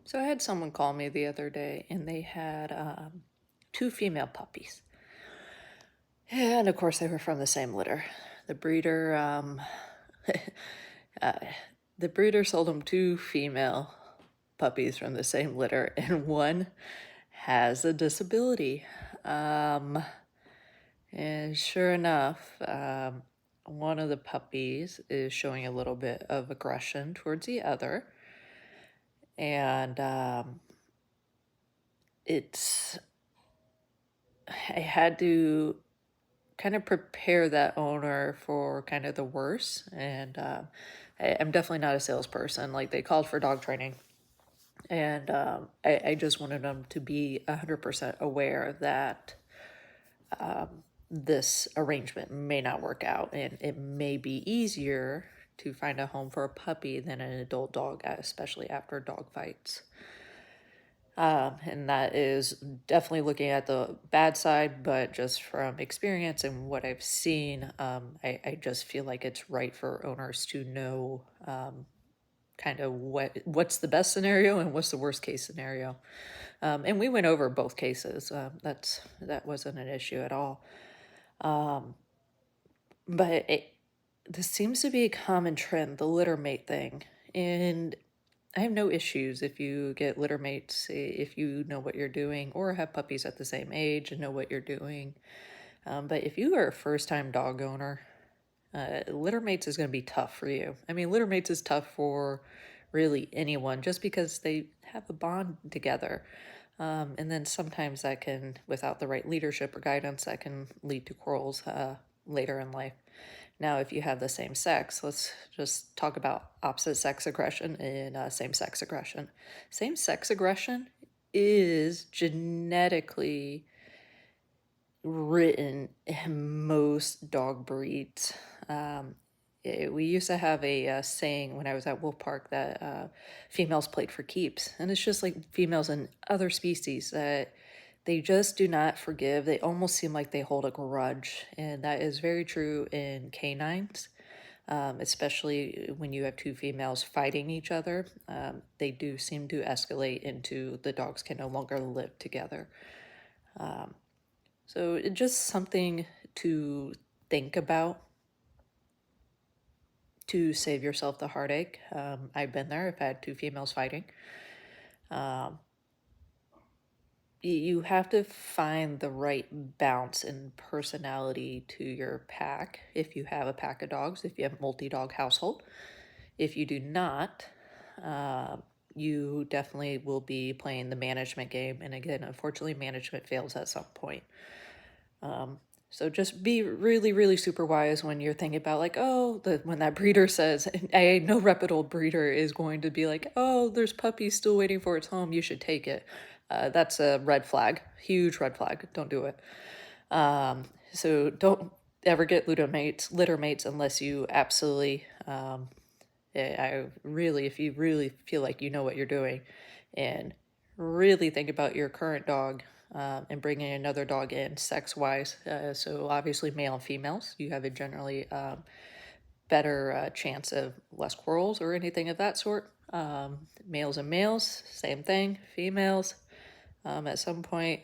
So I had someone call me the other day and they had two female puppies. And of course, they were from the same litter. The breeder, uh, the breeder sold them two female puppies from the same litter, and one has a disability. And sure enough, one of the puppies is showing a little bit of aggression towards the other. And it's I had to kind of prepare that owner for kind of the worst. And I'm definitely not a salesperson. Like, they called for dog training, and I just wanted them to be 100% aware that this arrangement may not work out, and it may be easier to find a home for a puppy than an adult dog, especially after dog fights. And that is definitely looking at the bad side, but just from experience and what I've seen, I just feel like it's right for owners to know kind of what's the best scenario and what's the worst case scenario. And we went over both cases. That wasn't an issue at all. But this seems to be a common trend, the littermate thing. And I have no issues if you get littermates, if you know what you're doing, or have puppies at the same age and know what you're doing. But if you are a first-time dog owner, littermates is going to be tough for you. I mean, littermates is tough for really anyone just because they have a bond together. And then sometimes that can, without the right leadership or guidance, that can lead to quarrels later in life. Now, if you have the same sex, let's just talk about opposite sex aggression and same sex aggression. Same sex aggression is genetically written in most dog breeds. We used to have a saying when I was at Wolf Park that females played for keeps. And it's just like females in other species that they just do not forgive. They almost seem like they hold a grudge. And that is very true in canines, especially when you have two females fighting each other. They do seem to escalate into the dogs can no longer live together. So it's just something to think about to save yourself the heartache. I've been there. I've had two females fighting. You have to find the right balance and personality to your pack. If you have a pack of dogs, if you have a multi-dog household. If you do not, you definitely will be playing the management game. And again, unfortunately, management fails at some point. So just be really, really super wise when you're thinking about like, oh, when that breeder says, no reputable breeder is going to be like, oh, there's puppies still waiting for its home, you should take it. That's a red flag, huge red flag. Don't do it. So don't ever get littermates unless you absolutely, if you really feel like you know what you're doing, and really think about your current dog, and bringing another dog in sex-wise. So obviously male and females, you have a generally better chance of less quarrels or anything of that sort. Males and males, same thing. Females, at some point,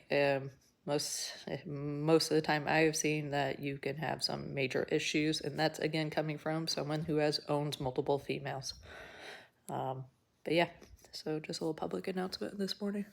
most of the time I have seen that you can have some major issues, and that's again coming from someone who owns multiple females. But yeah, so just a little public announcement this morning.